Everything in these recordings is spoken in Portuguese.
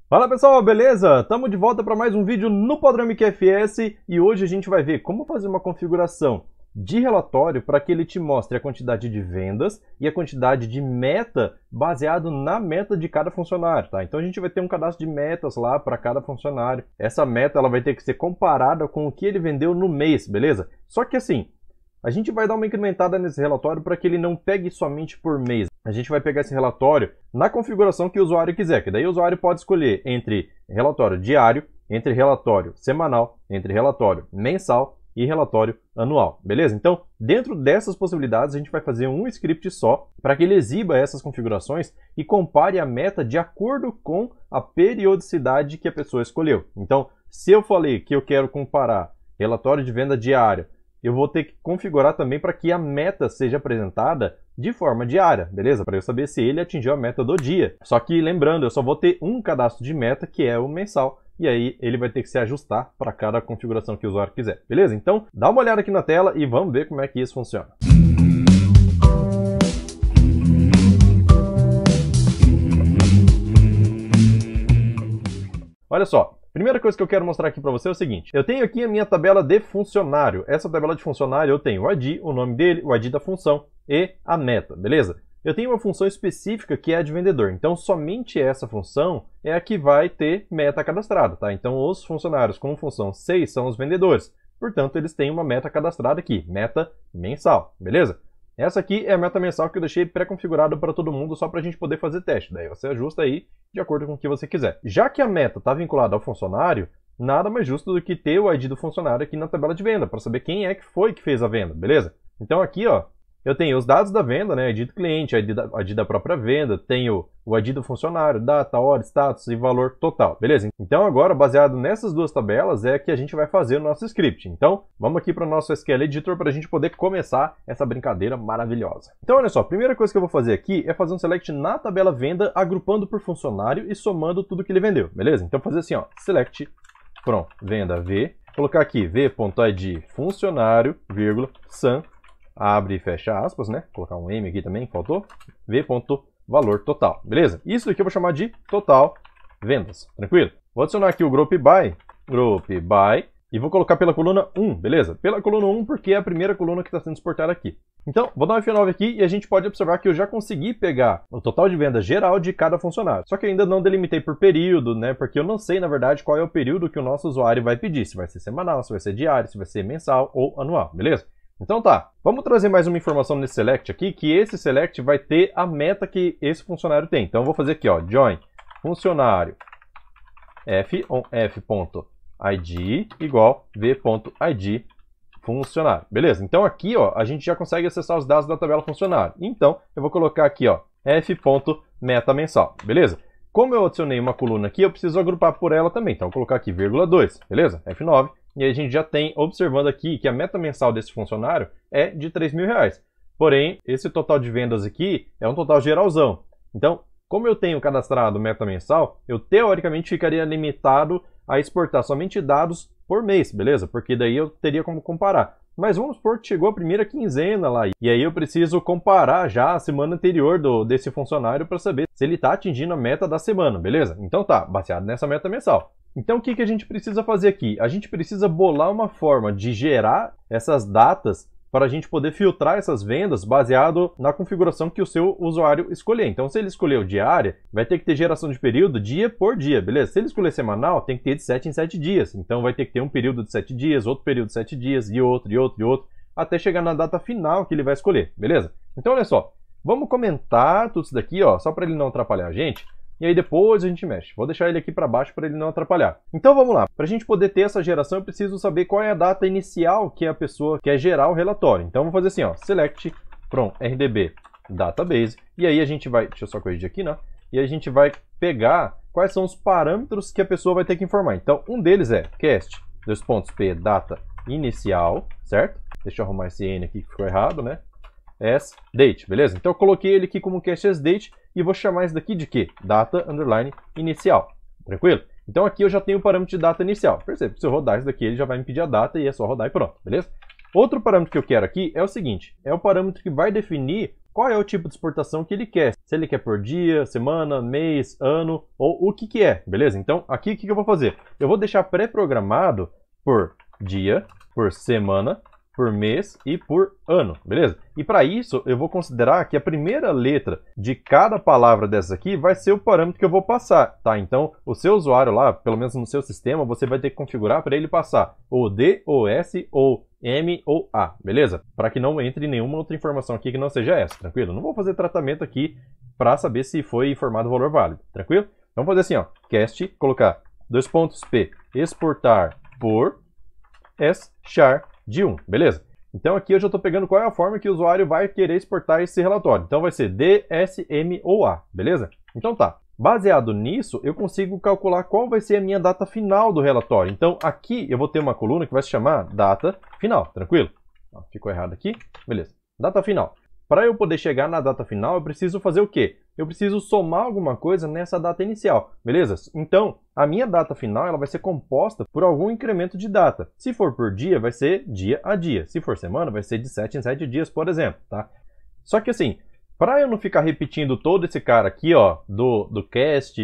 Fala pessoal, beleza? Estamos de volta para mais um vídeo no Padrão MQFS e hoje a gente vai ver como fazer uma configuração de relatório para que ele te mostre a quantidade de vendas e a quantidade de meta baseado na meta de cada funcionário, tá? Então a gente vai ter um cadastro de metas lá para cada funcionário. Essa meta ela vai ter que ser comparada com o que ele vendeu no mês, beleza? Só que assim, a gente vai dar uma incrementada nesse relatório para que ele não pegue somente por mês. A gente vai pegar esse relatório na configuração que o usuário quiser, que daí o usuário pode escolher entre relatório diário, entre relatório semanal, entre relatório mensal e relatório anual, beleza? Então, dentro dessas possibilidades, a gente vai fazer um script só para que ele exiba essas configurações e compare a meta de acordo com a periodicidade que a pessoa escolheu. Então, se eu falei que eu quero comparar relatório de venda diário, eu vou ter que configurar também para que a meta seja apresentada de forma diária, beleza? Para eu saber se ele atingiu a meta do dia. Só que lembrando, eu só vou ter um cadastro de meta, que é o mensal, e aí ele vai ter que se ajustar para cada configuração que o usuário quiser, beleza? Então, dá uma olhada aqui na tela e vamos ver como é que isso funciona. Olha só. Primeira coisa que eu quero mostrar aqui para você é o seguinte. Eu tenho aqui a minha tabela de funcionário. Essa tabela de funcionário eu tenho o ID, o nome dele, o ID da função e a meta, beleza? Eu tenho uma função específica que é a de vendedor. Então, somente essa função é a que vai ter meta cadastrada, tá? Então, os funcionários com função 6 são os vendedores. Portanto, eles têm uma meta cadastrada aqui, meta mensal, beleza? Essa aqui é a meta mensal que eu deixei pré-configurada para todo mundo só para a gente poder fazer teste. Daí você ajusta aí de acordo com o que você quiser. Já que a meta está vinculada ao funcionário, nada mais justo do que ter o ID do funcionário aqui na tabela de venda, para saber quem é que foi que fez a venda, beleza? Então aqui, ó, eu tenho os dados da venda, né, ID do cliente, ID da própria venda, tenho o ID do funcionário, data, hora, status e valor total, beleza? Então agora, baseado nessas duas tabelas, é que a gente vai fazer o nosso script. Então, vamos aqui para o nosso SQL Editor para a gente poder começar essa brincadeira maravilhosa. Então, olha só, a primeira coisa que eu vou fazer aqui é fazer um select na tabela venda, agrupando por funcionário e somando tudo que ele vendeu, beleza? Então, fazer assim, ó, select from venda V, colocar aqui v.id funcionário, vírgula, sum, abre e fecha aspas, né? Colocar um M aqui também, faltou. V.valor total, beleza? Isso aqui eu vou chamar de total vendas, tranquilo? Vou adicionar aqui o group by, e vou colocar pela coluna 1, beleza? Pela coluna 1 porque é a primeira coluna que está sendo exportada aqui. Então, vou dar um F9 aqui e a gente pode observar que eu já consegui pegar o total de venda geral de cada funcionário. Só que ainda não delimitei por período, né? Porque eu não sei, na verdade, qual é o período que o nosso usuário vai pedir. Se vai ser semanal, se vai ser diário, se vai ser mensal ou anual, beleza? Então tá, vamos trazer mais uma informação nesse select aqui, que esse select vai ter a meta que esse funcionário tem. Então eu vou fazer aqui, ó, join funcionário f.id igual v.id funcionário, beleza? Então aqui, ó, a gente já consegue acessar os dados da tabela funcionário. Então eu vou colocar aqui, ó, f.meta mensal, beleza? Como eu adicionei uma coluna aqui, eu preciso agrupar por ela também. Então eu vou colocar aqui, vírgula 2, beleza? F9. E aí a gente já tem, observando aqui, que a meta mensal desse funcionário é de R$3.000. Porém, esse total de vendas aqui é um total geralzão. Então, como eu tenho cadastrado meta mensal, eu teoricamente ficaria limitado a exportar somente dados por mês, beleza? Porque daí eu teria como comparar. Mas vamos supor que chegou a primeira quinzena lá. E aí eu preciso comparar já a semana anterior desse funcionário para saber se ele está atingindo a meta da semana, beleza? Então tá, baseado nessa meta mensal. Então o que a gente precisa fazer aqui? A gente precisa bolar uma forma de gerar essas datas para a gente poder filtrar essas vendas baseado na configuração que o seu usuário escolher. Então, se ele escolheu diária, vai ter que ter geração de período dia por dia, beleza? Se ele escolher semanal, tem que ter de 7 em 7 dias. Então, vai ter que ter um período de 7 dias, outro período de 7 dias, e outro, até chegar na data final que ele vai escolher, beleza? Então, olha só, vamos comentar tudo isso daqui, ó, só para ele não atrapalhar a gente. E aí depois a gente mexe. Vou deixar ele aqui para baixo para ele não atrapalhar. Então vamos lá. Para a gente poder ter essa geração, eu preciso saber qual é a data inicial que a pessoa quer gerar o relatório. Então vou fazer assim, ó, select from RDB database. E aí a gente vai, deixa eu só corrigir aqui, né? E a gente vai pegar quais são os parâmetros que a pessoa vai ter que informar. Então um deles é cast, p data inicial, certo? Deixa eu arrumar esse N aqui que ficou errado, né? As date, beleza? Então eu coloquei ele aqui como cast as date e vou chamar isso daqui de quê? Data underline inicial, tranquilo? Então aqui eu já tenho o parâmetro de data inicial. Percebe? Se eu rodar isso daqui, ele já vai me pedir a data e é só rodar e pronto, beleza? Outro parâmetro que eu quero aqui é o seguinte, é o parâmetro que vai definir qual é o tipo de exportação que ele quer. Se ele quer por dia, semana, mês, ano, ou o que que é, beleza? Então, aqui o que eu vou fazer? Eu vou deixar pré-programado por dia, por semana, por mês e por ano, beleza? E para isso, eu vou considerar que a primeira letra de cada palavra dessa aqui vai ser o parâmetro que eu vou passar, tá? Então, o seu usuário lá, pelo menos no seu sistema, você vai ter que configurar para ele passar ou D, ou S, ou M, ou A, beleza? Para que não entre nenhuma outra informação aqui que não seja essa, tranquilo? Não vou fazer tratamento aqui para saber se foi informado o valor válido, tranquilo? Então, vamos fazer assim, ó, cast, colocar P, exportar por char de 1, beleza? Então aqui eu já estou pegando qual é a forma que o usuário vai querer exportar esse relatório. Então vai ser D, S, M ou A, beleza? Então tá. Baseado nisso, eu consigo calcular qual vai ser a minha data final do relatório. Então aqui eu vou ter uma coluna que vai se chamar data final, tranquilo? Ficou errado aqui, beleza. Data final. Para eu poder chegar na data final, eu preciso fazer o quê? Eu preciso somar alguma coisa nessa data inicial, beleza? Então, a minha data final ela vai ser composta por algum incremento de data. Se for por dia, vai ser dia a dia. Se for semana, vai ser de 7 em 7 dias, por exemplo, tá? Só que assim, para eu não ficar repetindo todo esse cara aqui, ó, do cast,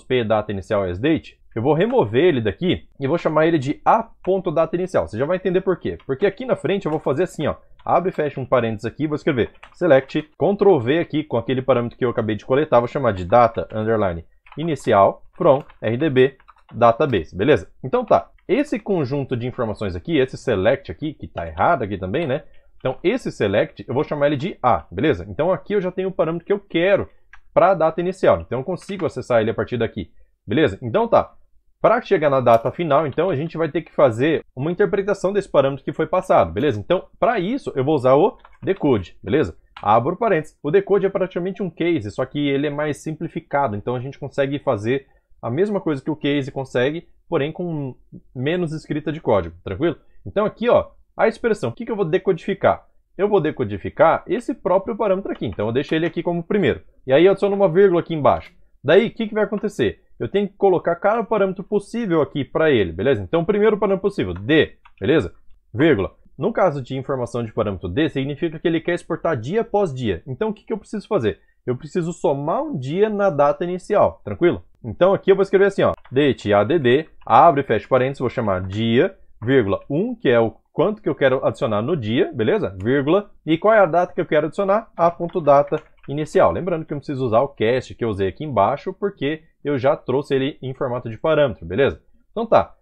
P, data inicial as date, eu vou remover ele daqui e vou chamar ele de a.data inicial. Você já vai entender por quê. Porque aqui na frente eu vou fazer assim, ó. Abre e fecha um parênteses aqui, vou escrever select, Ctrl V aqui com aquele parâmetro que eu acabei de coletar, vou chamar de data, underline, inicial, from, rdb, database, beleza? Então tá, esse conjunto de informações aqui, esse select aqui, que tá errado aqui também, né? Então esse select, eu vou chamar ele de A, beleza? Então aqui eu já tenho o parâmetro que eu quero para a data inicial, então eu consigo acessar ele a partir daqui, beleza? Então tá. Para chegar na data final, então, a gente vai ter que fazer uma interpretação desse parâmetro que foi passado, beleza? Então, para isso, eu vou usar o decode, beleza? Abro parênteses. O decode é praticamente um case, só que ele é mais simplificado. Então, a gente consegue fazer a mesma coisa que o case consegue, porém com menos escrita de código, tranquilo? Então, aqui, ó, a expressão, o que eu vou decodificar? Eu vou decodificar esse próprio parâmetro aqui. Então, eu deixo ele aqui como primeiro. E aí, eu adiciono uma vírgula aqui embaixo. Daí, o que vai acontecer? Eu tenho que colocar cada parâmetro possível aqui para ele, beleza? Então, o primeiro parâmetro possível, D, beleza? Vírgula. No caso de informação de parâmetro D, significa que ele quer exportar dia após dia. Então, o que eu preciso fazer? Eu preciso somar um dia na data inicial, tranquilo? Então, aqui eu vou escrever assim, ó, dadd, abre e fecha parênteses, vou chamar dia, vírgula, 1, que é o quanto que eu quero adicionar no dia, beleza? Vírgula, e qual é a data que eu quero adicionar? A.data inicial. Lembrando que eu não preciso usar o cast que eu usei aqui embaixo, porque eu já trouxe ele em formato de parâmetro, beleza? Então tá.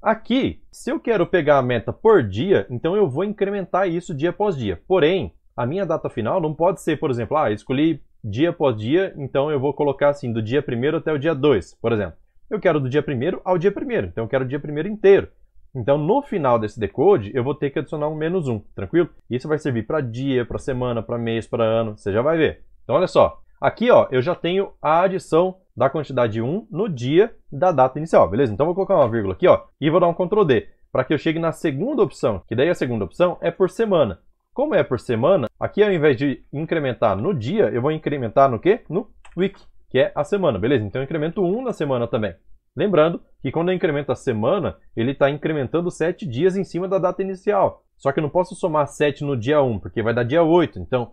Aqui, se eu quero pegar a meta por dia, então eu vou incrementar isso dia após dia. Porém, a minha data final não pode ser, por exemplo, escolhi dia após dia, então eu vou colocar assim, do dia 1º até o dia 2, por exemplo. Eu quero do dia 1º ao dia 1º, então eu quero o dia 1º inteiro. Então, no final desse decode, eu vou ter que adicionar um -1, tranquilo? Isso vai servir para dia, para semana, para mês, para ano, você já vai ver. Então, olha só. Aqui, ó, eu já tenho a adição da quantidade 1 no dia da data inicial, beleza? Então, eu vou colocar uma vírgula aqui, ó, e vou dar um Ctrl D, para que eu chegue na segunda opção, que daí a segunda opção é por semana. Como é por semana, aqui ao invés de incrementar no dia, eu vou incrementar no quê? No week, que é a semana, beleza? Então, eu incremento 1 na semana também. Lembrando que quando eu incremento a semana, ele está incrementando 7 dias em cima da data inicial. Só que eu não posso somar 7 no dia 1, porque vai dar dia 8. Então,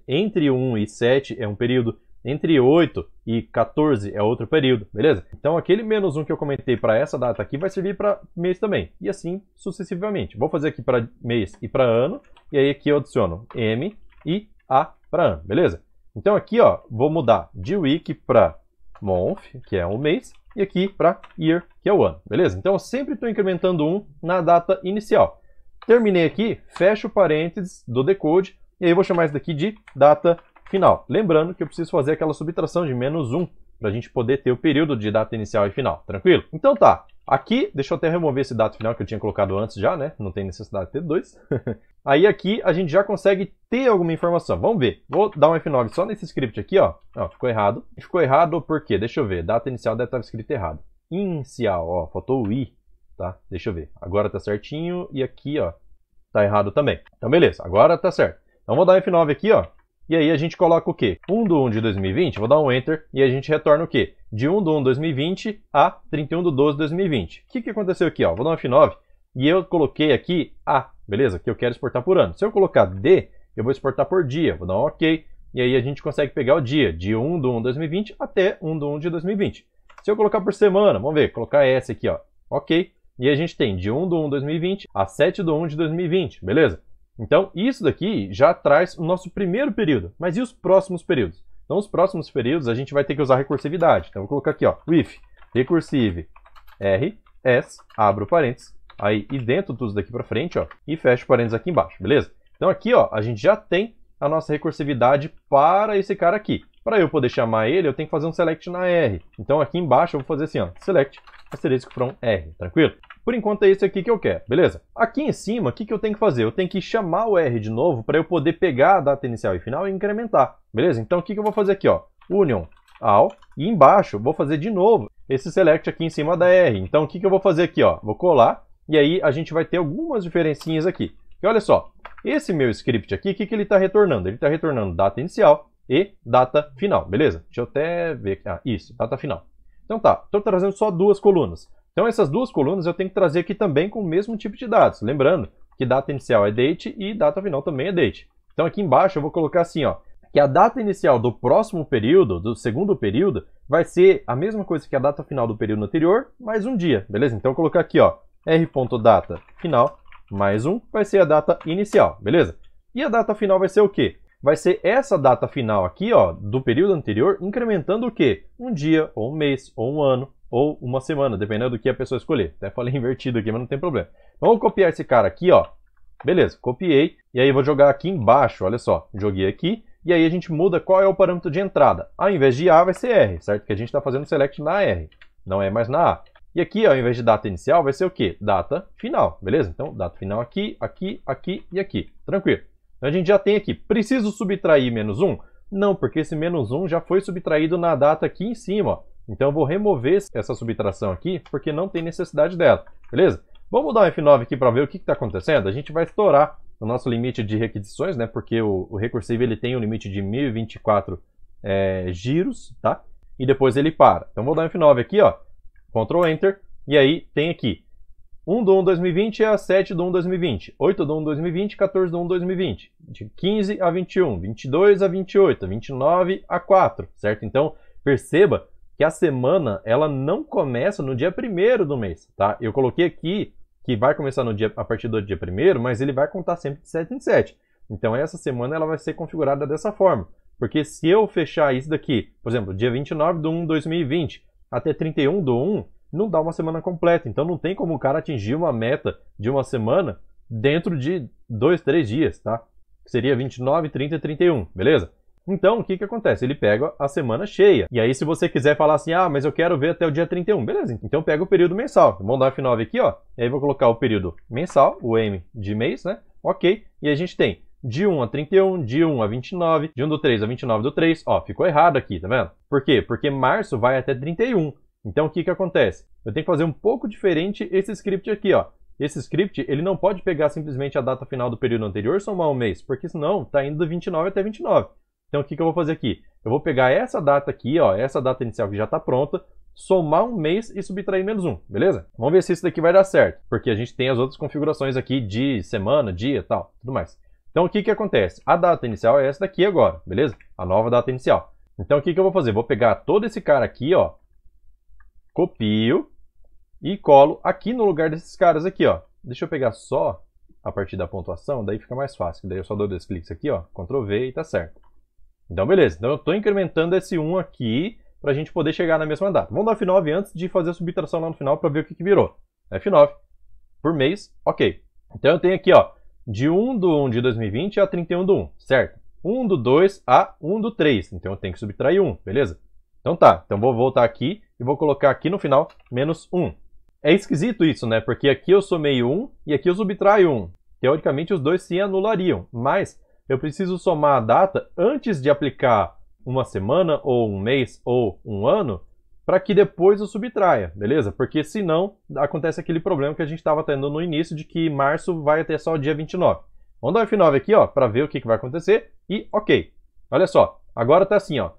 entre 1 e 7 é um período, entre 8 e 14 é outro período, beleza? Então, aquele -1 que eu comentei para essa data aqui vai servir para mês também. E assim sucessivamente. Vou fazer aqui para mês e para ano. E aí aqui eu adiciono M e A para ano, beleza? Então, aqui, ó, vou mudar de week para month, que é um mês. E aqui para year, que é o ano, beleza? Então eu sempre estou incrementando 1 na data inicial. Terminei aqui, fecho o parênteses do decode, e aí eu vou chamar isso daqui de data final. Lembrando que eu preciso fazer aquela subtração de -1, para a gente poder ter o período de data inicial e final, tranquilo? Então tá, aqui, deixa eu até remover esse data final que eu tinha colocado antes já, né? Não tem necessidade de ter dois. Aí aqui a gente já consegue ter alguma informação. Vamos ver. Vou dar um F9 só nesse script aqui, ó. Ó, ficou errado. Ficou errado por quê? Deixa eu ver. Data inicial deve estar escrito errado. Inicial, ó. Faltou o I, tá? Deixa eu ver. Agora tá certinho. E aqui, ó, tá errado também. Então, beleza. Agora tá certo. Então, vou dar um F9 aqui, ó. E aí a gente coloca o quê? 1/1 de 2020. Vou dar um Enter. E a gente retorna o quê? De 1/1 de 2020 a 31/12 de 2020. O que aconteceu aqui, ó? Vou dar um F9. E eu coloquei aqui A, beleza? Que eu quero exportar por ano. Se eu colocar D, eu vou exportar por dia. Vou dar um OK. e aí a gente consegue pegar o dia, de 1/1/2020 até 1/1/2020. Se eu colocar por semana, vamos ver, colocar essa aqui, ó, ok, e a gente tem de 1/1/2020 a 7/1/2020, beleza? Então, isso daqui já traz o nosso primeiro período, mas e os próximos períodos? Então, os próximos períodos a gente vai ter que usar recursividade. Então, eu vou colocar aqui, ó, if recursive rs, abro parênteses, aí e dentro tudo daqui para frente, ó, e fecho parênteses aqui embaixo, beleza? Então, aqui, ó, a gente já tem a nossa recursividade para esse cara aqui. Para eu poder chamar ele, eu tenho que fazer um select na R. Então, aqui embaixo eu vou fazer assim, ó, select asterisco from R, tranquilo? Por enquanto é isso aqui que eu quero, beleza? Aqui em cima, o que eu tenho que fazer? Eu tenho que chamar o R de novo para eu poder pegar a data inicial e final e incrementar, beleza? Então, o que eu vou fazer aqui, ó? Union ao, e embaixo eu vou fazer de novo esse select aqui em cima da R. Então, o que eu vou fazer aqui, ó? Vou colar, e aí a gente vai ter algumas diferencinhas aqui. E olha só, esse meu script aqui, o que ele está retornando? Ele está retornando data inicial e data final, beleza? Deixa eu até ver aqui. Ah, isso, data final. Então tá, estou trazendo só duas colunas. Então essas duas colunas eu tenho que trazer aqui também com o mesmo tipo de dados. Lembrando que data inicial é date e data final também é date. Então aqui embaixo eu vou colocar assim, ó, que a data inicial do próximo período, do segundo período, vai ser a mesma coisa que a data final do período anterior, mais um dia, beleza? Então eu vou colocar aqui, ó, r.data final mais um vai ser a data inicial, beleza? E a data final vai ser o quê? Vai ser essa data final aqui, ó, do período anterior, incrementando o quê? Um dia, ou um mês, ou um ano, ou uma semana, dependendo do que a pessoa escolher. Até falei invertido aqui, mas não tem problema. Vamos copiar esse cara aqui, ó. Beleza, copiei. E aí vou jogar aqui embaixo, olha só. Joguei aqui. E aí a gente muda qual é o parâmetro de entrada. Ao invés de A vai ser R, certo? Porque a gente está fazendo select na R, não é mais na A. E aqui, ó, ao invés de data inicial, vai ser o quê? Data final, beleza? Então, data final aqui, aqui, aqui e aqui. Tranquilo. Então, a gente já tem aqui. Preciso subtrair menos 1? Não, porque esse menos 1 já foi subtraído na data aqui em cima, ó. Então, eu vou remover essa subtração aqui, porque não tem necessidade dela, beleza? Vamos dar um F9 aqui para ver o que está acontecendo. A gente vai estourar o nosso limite de requisições, né? Porque o Recursive ele tem um limite de 1024 giros, tá? E depois ele para. Então, vou dar um F9 aqui, ó. Ctrl Enter, e aí tem aqui 1/1/2020 a 7/1/2020, 8/1/2020, 14/1/2020, de 15 a 21, 22 a 28, 29 a 4, certo? Então, perceba que a semana ela não começa no dia 1º do mês, tá? Eu coloquei aqui que vai começar no dia, a partir do dia 1º, mas ele vai contar sempre de 7 em 7. Então, essa semana ela vai ser configurada dessa forma, porque se eu fechar isso daqui, por exemplo, dia 29/1/2020, até 31/1, não dá uma semana completa. Então não tem como o cara atingir uma meta de uma semana dentro de 2, 3 dias, tá? Seria 29, 30 e 31, beleza? Então o que acontece? Ele pega a semana cheia. E aí se você quiser falar assim, ah, mas eu quero ver até o dia 31, beleza? Então pega o período mensal. Vamos dar F9 aqui, ó. E aí vou colocar o período mensal, o M de mês, né? Ok. E a gente tem de 1 a 31, de 1 a 29, de 1 do 3 a 29 do 3. Ó, ficou errado aqui, tá vendo? Por quê? Porque março vai até 31. Então, o que acontece? Eu tenho que fazer um pouco diferente esse script aqui, ó. Esse script, ele não pode pegar simplesmente a data final do período anterior e somar um mês, porque senão tá indo do 29 até 29. Então, o que eu vou fazer aqui? Eu vou pegar essa data aqui, ó, essa data inicial que já tá pronta, somar um mês e subtrair menos 1, beleza? Vamos ver se isso daqui vai dar certo, porque a gente tem as outras configurações aqui de semana, dia e tal, tudo mais. Então, o que acontece? A data inicial é essa daqui agora, beleza? A nova data inicial. Então, o que eu vou fazer? Vou pegar todo esse cara aqui, ó, copio e colo aqui no lugar desses caras aqui, ó. Deixa eu pegar só a partir da pontuação, daí fica mais fácil. Daí eu só dou 2 cliques aqui, ó, Ctrl V e tá certo. Então, beleza. Então, eu estou incrementando esse 1 aqui para a gente poder chegar na mesma data. Vamos dar F9 antes de fazer a subtração lá no final para ver o que virou. F9 por mês, ok. Então, eu tenho aqui, ó, de 1/1 de 2020 a 31/1, certo? 1/2 a 1/3, então eu tenho que subtrair 1, beleza? Então tá, então vou voltar aqui e vou colocar aqui no final menos 1. É esquisito isso, né? Porque aqui eu somei 1 e aqui eu subtraio 1. Teoricamente os dois se anulariam, mas eu preciso somar a data antes de aplicar uma semana, ou um mês, ou um ano, para que depois eu subtraia, beleza? Porque senão acontece aquele problema que a gente estava tendo no início de que março vai até só o dia 29. Vamos dar um F9 aqui, ó, para ver o que vai acontecer e ok. Olha só, agora tá assim, ó.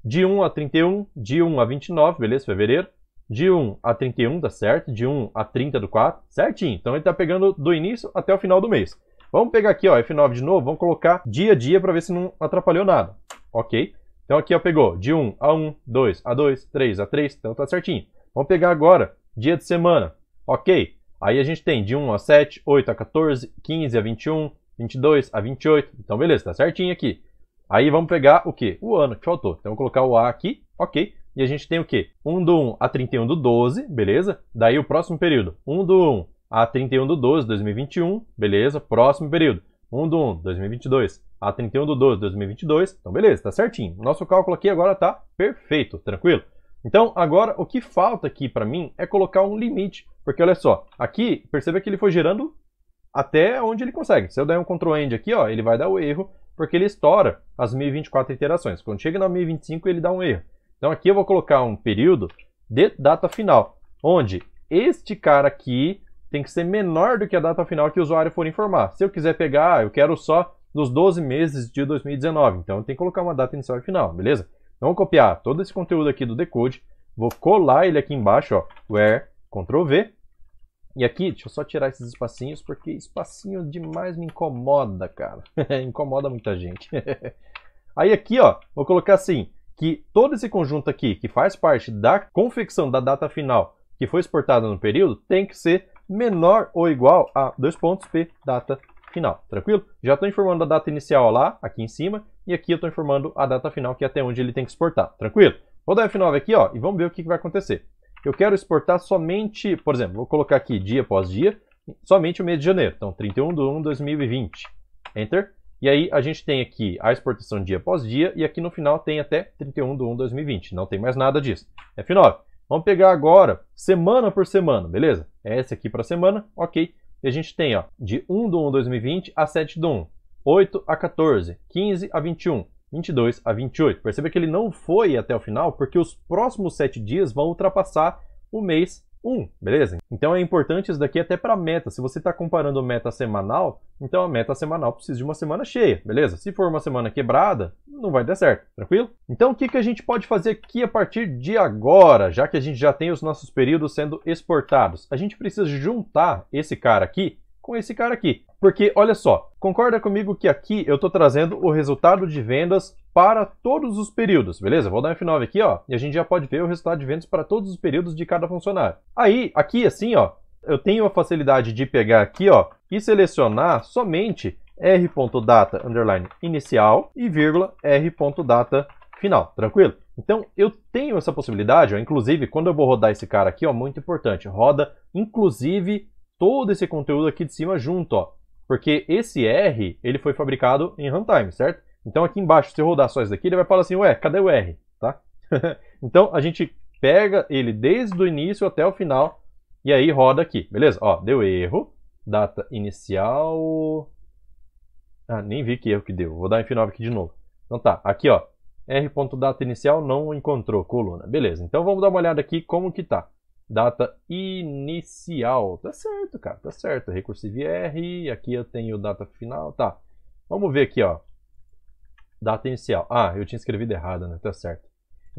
De 1 a 31, de 1 a 29, beleza? Fevereiro. De 1 a 31, tá certo? De 1 a 30 do 4, certinho. Então ele tá pegando do início até o final do mês. Vamos pegar aqui, ó, F9 de novo, vamos colocar dia a dia para ver se não atrapalhou nada. Ok? Então aqui, ó, pegou de 1 a 1, 2 a 2, 3 a 3, então tá certinho. Vamos pegar agora dia de semana. Ok? Aí a gente tem de 1 a 7, 8 a 14, 15 a 21, 22 a 28. Então beleza, tá certinho aqui. Aí vamos pegar o quê? O ano que faltou. Então vou colocar o A aqui, ok? E a gente tem o quê? 1 do 1 a 31 do 12, beleza? Daí o próximo período, 1 do 1 a 31 do 12, 2021, beleza? Próximo período, 1 do 1, 2022 a 31 do 12, 2022. Então beleza, tá certinho. Nosso cálculo aqui agora tá perfeito, tranquilo? Então agora o que falta aqui para mim é colocar um limite. Porque olha só, aqui perceba que ele foi gerando até onde ele consegue. Se eu der um Ctrl End aqui, ó, ele vai dar o erro, porque ele estoura as 1024 iterações. Quando chega na 1025, ele dá um erro. Então aqui eu vou colocar um período de data final, onde este cara aqui tem que ser menor do que a data final que o usuário for informar. Se eu quiser pegar, eu quero só dos 12 meses de 2019, então eu tenho que colocar uma data inicial e final, beleza? Então vou copiar todo esse conteúdo aqui do decode, vou colar ele aqui embaixo, ó, where, Ctrl V, e aqui, deixa eu só tirar esses espacinhos, porque espacinho demais me incomoda, cara. Incomoda muita gente. Aí aqui, ó, vou colocar assim, que todo esse conjunto aqui, que faz parte da confecção da data final que foi exportada no período, tem que ser menor ou igual a P data final, tranquilo? Já estou informando a data inicial lá, aqui em cima, e aqui eu estou informando a data final, que é até onde ele tem que exportar, tranquilo? Vou dar F9 aqui, ó, e vamos ver o que vai acontecer. Eu quero exportar somente, por exemplo, vou colocar aqui dia após dia, somente o mês de janeiro. Então, 31 de 1 de 2020. Enter. E aí a gente tem aqui a exportação dia após dia, e aqui no final tem até 31 de 1 de 2020. Não tem mais nada disso. F9. Vamos pegar agora semana por semana, beleza? Essa aqui para semana, ok. E a gente tem, ó, de 1 de 1 de 2020 a 7 de 1, 8 a 14, 15 a 21. 22 a 28. Perceba que ele não foi até o final, porque os próximos 7 dias vão ultrapassar o mês 1, beleza? Então é importante isso daqui até para meta. Se você está comparando meta semanal, então a meta semanal precisa de uma semana cheia, beleza? Se for uma semana quebrada, não vai dar certo, tranquilo? Então o que a gente pode fazer aqui a partir de agora, já que a gente já tem os nossos períodos sendo exportados? A gente precisa juntar esse cara aqui com esse cara aqui. Porque, olha só, concorda comigo que aqui eu estou trazendo o resultado de vendas para todos os períodos, beleza? Vou dar um F9 aqui, ó, e a gente já pode ver o resultado de vendas para todos os períodos de cada funcionário. Aí, aqui assim, ó, eu tenho a facilidade de pegar aqui, ó, e selecionar somente r.data underline inicial e vírgula r.data final, tranquilo? Então, eu tenho essa possibilidade, ó, inclusive, quando eu vou rodar esse cara aqui, ó, muito importante, roda, inclusive, todo esse conteúdo aqui de cima junto, ó. Porque esse R, ele foi fabricado em runtime, certo? Então aqui embaixo, se eu rodar só isso daqui, ele vai falar assim, ué, cadê o R? Tá? Então a gente pega ele desde o início até o final e aí roda aqui, beleza? Ó, deu erro, data inicial... Ah, nem vi que erro que deu. Vou dar F9 aqui de novo. Então tá, aqui ó, R.data inicial não encontrou coluna. Beleza, então vamos dar uma olhada aqui como que tá. Data inicial. Tá certo, cara. Tá certo. Recursive R. Aqui eu tenho data final. Tá. Vamos ver aqui, ó. Data inicial. Ah, eu tinha escrevido errado, né? Tá certo.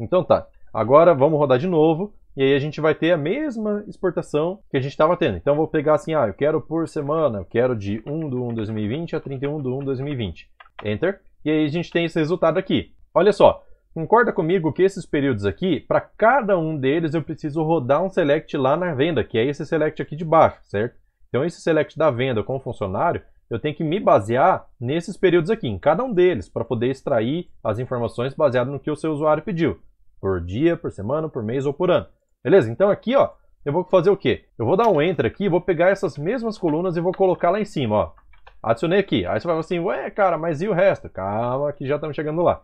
Então tá. Agora vamos rodar de novo. E aí a gente vai ter a mesma exportação que a gente estava tendo. Então eu vou pegar assim, ah, eu quero por semana. Eu quero de 1 de 1 de 2020 a 31 de 1 de 2020. Enter. E aí a gente tem esse resultado aqui. Olha só. Concorda comigo que esses períodos aqui, para cada um deles eu preciso rodar um select lá na venda, que é esse select aqui de baixo, certo? Então esse select da venda com o funcionário, eu tenho que me basear nesses períodos aqui, em cada um deles, para poder extrair as informações baseadas no que o seu usuário pediu. Por dia, por semana, por mês ou por ano. Beleza? Então aqui, ó, eu vou fazer o quê? Eu vou dar um Enter aqui, vou pegar essas mesmas colunas e vou colocar lá em cima, ó. Adicionei aqui. Aí você vai falar assim, ué, cara, mas e o resto? Calma, que já estamos chegando lá.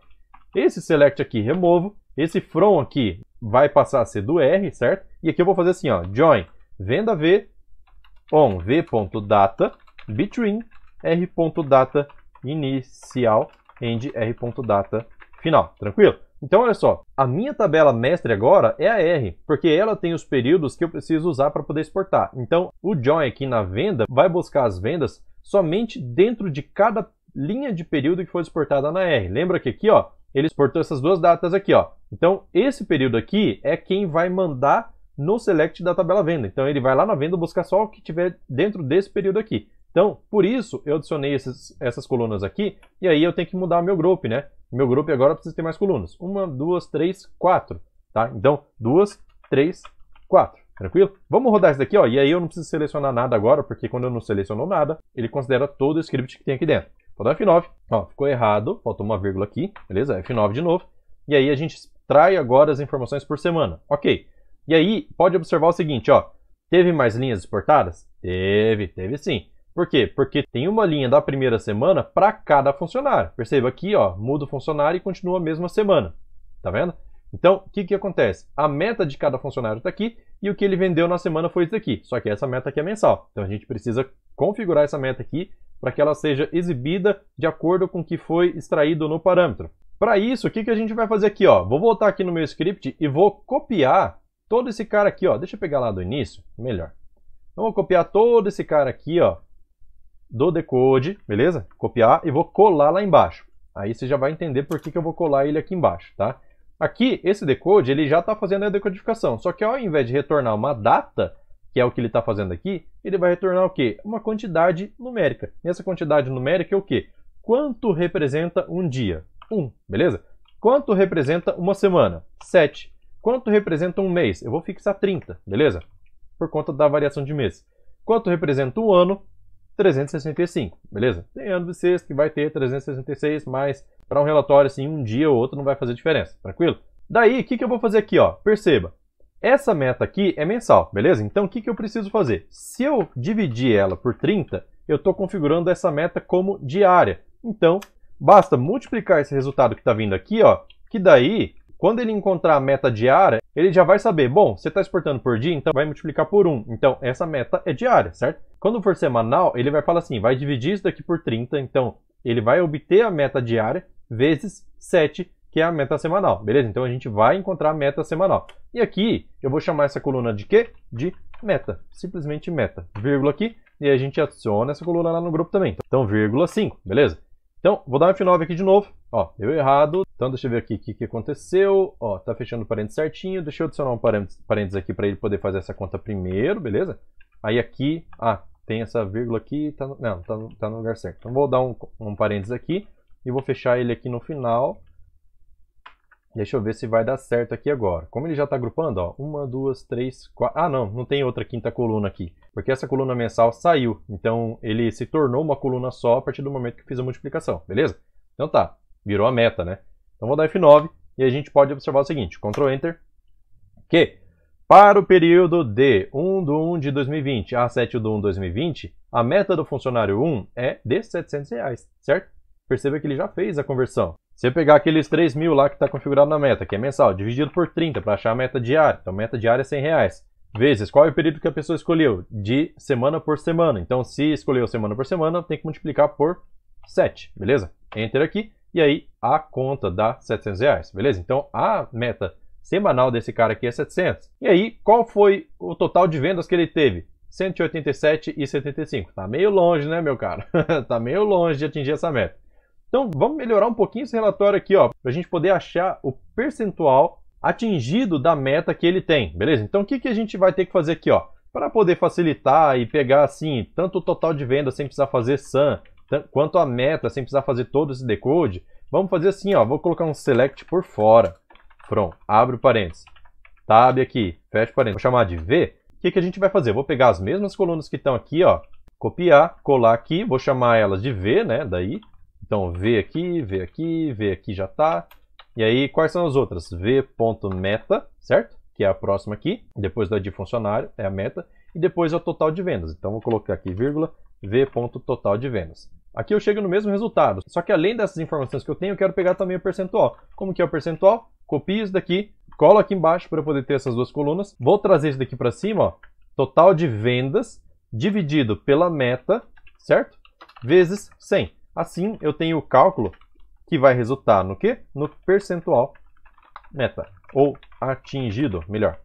Esse select aqui removo, esse from aqui vai passar a ser do R, certo? E aqui eu vou fazer assim, ó, join venda V on v.data between r.data inicial and r.data final, tranquilo? Então olha só, a minha tabela mestre agora é a R, porque ela tem os períodos que eu preciso usar para poder exportar. Então o join aqui na venda vai buscar as vendas somente dentro de cada linha de período que foi exportada na R. Lembra que aqui, ó, ele exportou essas duas datas aqui, ó. Então, esse período aqui é quem vai mandar no select da tabela venda. Então, ele vai lá na venda buscar só o que tiver dentro desse período aqui. Então, por isso, eu adicionei essas colunas aqui, e aí eu tenho que mudar meu group, né? Meu group agora precisa ter mais colunas. 1, 2, 3, 4, tá? Então, 2, 3, 4, tranquilo? Vamos rodar isso daqui, ó, e aí eu não preciso selecionar nada agora, porque quando eu não seleciono nada, ele considera todo o script que tem aqui dentro. Vou dar F9, ó, ficou errado, faltou uma vírgula aqui, beleza? F9 de novo, e aí a gente extrai agora as informações por semana, ok. E aí, pode observar o seguinte, ó, teve mais linhas exportadas? Teve sim. Por quê? Porque tem uma linha da primeira semana para cada funcionário. Perceba aqui, ó, muda o funcionário e continua a mesma semana. Tá vendo? Então, o que acontece? A meta de cada funcionário está aqui e o que ele vendeu na semana foi isso aqui. Só que essa meta aqui é mensal. Então, a gente precisa configurar essa meta aqui para que ela seja exibida de acordo com o que foi extraído no parâmetro. Para isso, o que a gente vai fazer aqui? Ó? Vou voltar aqui no meu script e vou copiar todo esse cara aqui. Ó. Deixa eu pegar lá do início, melhor. Então, vou copiar todo esse cara aqui, ó, do decode, beleza? Copiar e vou colar lá embaixo. Aí você já vai entender por que eu vou colar ele aqui embaixo, tá? Aqui, esse decode, ele já está fazendo a decodificação. Só que ao invés de retornar uma data, que é o que ele está fazendo aqui, ele vai retornar o quê? Uma quantidade numérica. E essa quantidade numérica é o quê? Quanto representa um dia? 1, beleza? Quanto representa uma semana? 7. Quanto representa um mês? Eu vou fixar 30, beleza? Por conta da variação de mês. Quanto representa um ano? 365, beleza? Tem ano bissexto que vai ter 366, mas para um relatório assim, um dia ou outro não vai fazer diferença, tranquilo? Daí, o que eu vou fazer aqui, ó? Perceba, essa meta aqui é mensal, beleza? Então, o que eu preciso fazer? Se eu dividir ela por 30, eu estou configurando essa meta como diária. Então, basta multiplicar esse resultado que está vindo aqui, ó, que daí, quando ele encontrar a meta diária, ele já vai saber, bom, você está exportando por dia, então vai multiplicar por 1. Então, essa meta é diária, certo? Quando for semanal, ele vai falar assim, vai dividir isso daqui por 30, então ele vai obter a meta diária vezes 7, que é a meta semanal, beleza? Então a gente vai encontrar a meta semanal. E aqui, eu vou chamar essa coluna de quê? De meta, simplesmente meta, vírgula aqui, e a gente adiciona essa coluna lá no grupo também. Então, vírgula 5, beleza? Então, vou dar um F9 aqui de novo. Ó, deu errado. Então, deixa eu ver aqui o que aconteceu. Ó, tá fechando o parênteses certinho. Deixa eu adicionar um parênteses aqui para ele poder fazer essa conta primeiro, beleza? Aí aqui, tem essa vírgula aqui. Tá no lugar certo. Então, vou dar um parênteses aqui e vou fechar ele aqui no final. Deixa eu ver se vai dar certo aqui agora. Como ele já está agrupando, ó, 1, 2, 3, 4... não tem outra quinta coluna aqui. Porque essa coluna mensal saiu. Então, ele se tornou uma coluna só a partir do momento que eu fiz a multiplicação, beleza? Então tá, virou a meta, né? Então, vou dar F9 e a gente pode observar o seguinte. Ctrl Enter. Que para o período de 1/1 de 2020 a 7/1 de 2020, a meta do funcionário 1 é de R$ 700, certo? Perceba que ele já fez a conversão. Se eu pegar aqueles 3.000 lá que está configurado na meta, que é mensal, dividido por 30 para achar a meta diária. Então, meta diária é R$ 100. Vezes, qual é o período que a pessoa escolheu? De semana por semana. Então, se escolheu semana por semana, tem que multiplicar por 7, beleza? Enter aqui, e aí a conta dá R$ 700, beleza? Então, a meta semanal desse cara aqui é 700. E aí, qual foi o total de vendas que ele teve? 187,75. Tá meio longe, né, meu cara? Tá meio longe de atingir essa meta. Então, vamos melhorar um pouquinho esse relatório aqui, ó, para a gente poder achar o percentual atingido da meta que ele tem, beleza? Então, o que a gente vai ter que fazer aqui, ó? Para poder facilitar e pegar, assim, tanto o total de venda sem precisar fazer sum, quanto a meta sem precisar fazer todo esse decode, vamos fazer assim, ó, vou colocar um select por fora, from, abre o parênteses, tab aqui, fecha o parênteses, vou chamar de V. O que a gente vai fazer? Eu vou pegar as mesmas colunas que estão aqui, ó, copiar, colar aqui, vou chamar elas de V, né, daí. Então, V aqui, V aqui, V aqui já está. E aí, quais são as outras? V.meta, certo? Que é a próxima aqui. Depois da de funcionário, é a meta. E depois é o total de vendas. Então, vou colocar aqui, vírgula, V.total de vendas. Aqui eu chego no mesmo resultado. Só que além dessas informações que eu tenho, eu quero pegar também o percentual. Como que é o percentual? Copio isso daqui, colo aqui embaixo para eu poder ter essas duas colunas. Vou trazer isso daqui para cima, ó. Total de vendas dividido pela meta, certo? Vezes 100. Assim, eu tenho o cálculo que vai resultar no quê? No percentual meta, ou atingido, melhor.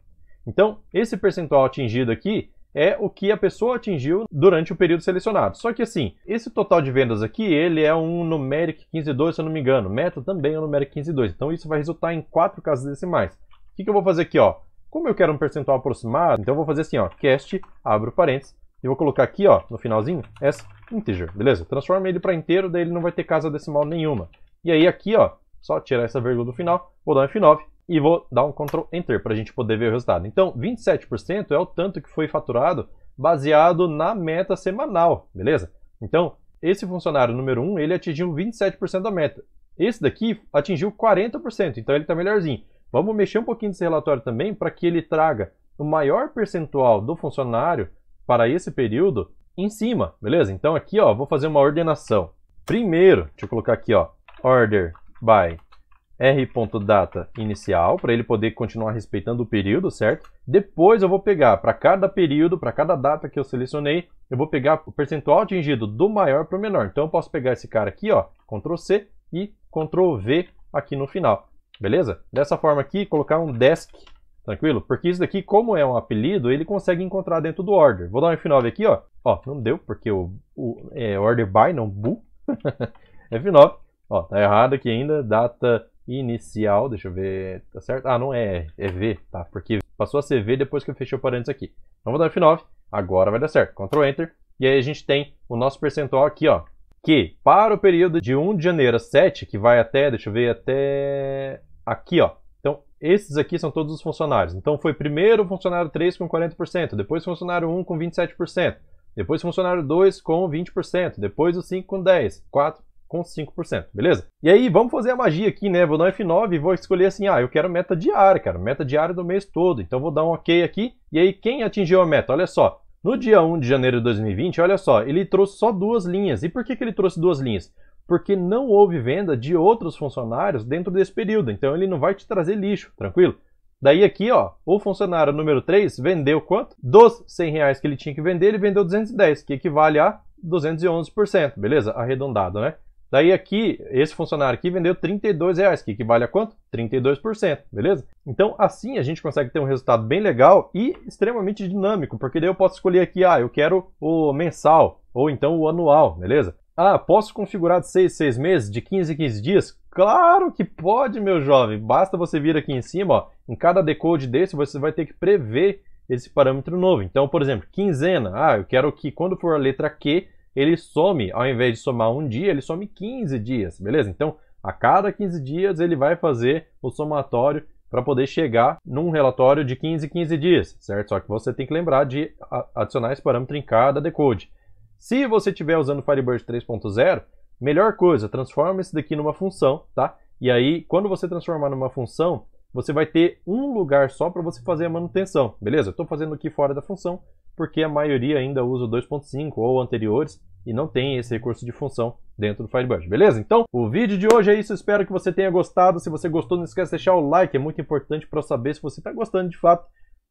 Então, esse percentual atingido aqui é o que a pessoa atingiu durante o período selecionado. Só que assim, esse total de vendas aqui, ele é um numeric 15.2, se eu não me engano. Meta também é um numeric 15.2. Então, isso vai resultar em 4 casas decimais. O que eu vou fazer aqui, ó? Como eu quero um percentual aproximado, então eu vou fazer assim, ó, cast, abro parênteses, e vou colocar aqui, ó, no finalzinho, as integer, beleza? Transforma ele para inteiro, daí ele não vai ter casa decimal nenhuma. E aí aqui, ó, só tirar essa vírgula do final, vou dar um F9 e vou dar um Ctrl Enter para a gente poder ver o resultado. Então, 27% é o tanto que foi faturado baseado na meta semanal, beleza? Então, esse funcionário número 1, ele atingiu 27% da meta. Esse daqui atingiu 40%, então ele está melhorzinho. Vamos mexer um pouquinho nesse relatório também para que ele traga o maior percentual do funcionário para esse período em cima, beleza? Então aqui, ó, vou fazer uma ordenação. Primeiro, deixa eu colocar aqui, ó, order by r.data inicial, para ele poder continuar respeitando o período, certo? Depois eu vou pegar para cada período, para cada data que eu selecionei, eu vou pegar o percentual atingido do maior para o menor. Então eu posso pegar esse cara aqui, ó, Ctrl C e Ctrl V aqui no final, beleza? Dessa forma aqui, colocar um desk, tranquilo? Porque isso daqui, como é um apelido, ele consegue encontrar dentro do order. Vou dar um F9 aqui, ó. Ó, não deu, porque é order by, não bu. F9. Ó, tá errado aqui ainda. Data inicial, deixa eu ver, tá certo? Ah, não é, é V, tá? Porque passou a ser V depois que eu fechei o parênteses aqui. Então vou dar F9, agora vai dar certo. Ctrl Enter. E aí a gente tem o nosso percentual aqui, ó. Que para o período de 1 de janeiro a 7, que vai até, deixa eu ver, até aqui, ó. Então, esses aqui são todos os funcionários. Então, foi primeiro o funcionário 3 com 40%, depois o funcionário 1 com 27%, depois o funcionário 2 com 20%, depois o 5 com 10%, 4 com 5%, beleza? E aí, vamos fazer a magia aqui, né? Vou dar um F9 e vou escolher assim, ah, eu quero meta diária, cara, meta diária do mês todo. Então, vou dar um OK aqui. E aí, quem atingiu a meta? Olha só, no dia 1 de janeiro de 2020, olha só, ele trouxe só 2 linhas. E por que ele trouxe 2 linhas? Porque não houve venda de outros funcionários dentro desse período. Então, ele não vai te trazer lixo, tranquilo? Daí aqui, ó, o funcionário número 3 vendeu quanto? Dos R$100 que ele tinha que vender, ele vendeu 210, que equivale a 211%, beleza? Arredondado, né? Daí aqui, esse funcionário aqui vendeu R$32, que equivale a quanto? 32%, beleza? Então, assim a gente consegue ter um resultado bem legal e extremamente dinâmico, porque daí eu posso escolher aqui, ah, eu quero o mensal, ou então o anual, beleza? Ah, posso configurar de 6 meses, de 15 em 15 dias? Claro que pode, meu jovem. Basta você vir aqui em cima, ó, em cada decode desse você vai ter que prever esse parâmetro novo. Então, por exemplo, quinzena. Ah, eu quero que quando for a letra Q, ele some, ao invés de somar um dia, ele some 15 dias, beleza? Então, a cada 15 dias ele vai fazer o somatório para poder chegar num relatório de 15 em 15 dias, certo? Só que você tem que lembrar de adicionar esse parâmetro em cada decode. Se você estiver usando Firebird 3.0, melhor coisa, transforma isso daqui numa função, tá? E aí, quando você transformar numa função, você vai ter um lugar só para você fazer a manutenção, beleza? Eu estou fazendo aqui fora da função, porque a maioria ainda usa o 2.5 ou anteriores e não tem esse recurso de função dentro do Firebird, beleza? Então, o vídeo de hoje é isso, espero que você tenha gostado. Se você gostou, não esquece de deixar o like, é muito importante para eu saber se você está gostando de fato.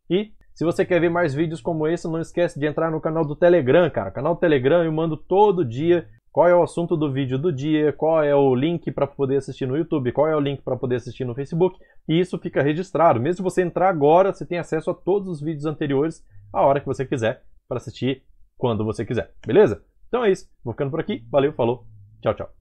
E se você quer ver mais vídeos como esse, não esquece de entrar no canal do Telegram, cara. Canal do Telegram eu mando todo dia qual é o assunto do vídeo do dia, qual é o link para poder assistir no YouTube, qual é o link para poder assistir no Facebook, e isso fica registrado. Mesmo se você entrar agora, você tem acesso a todos os vídeos anteriores, a hora que você quiser, para assistir quando você quiser, beleza? Então é isso, vou ficando por aqui, valeu, falou, tchau, tchau.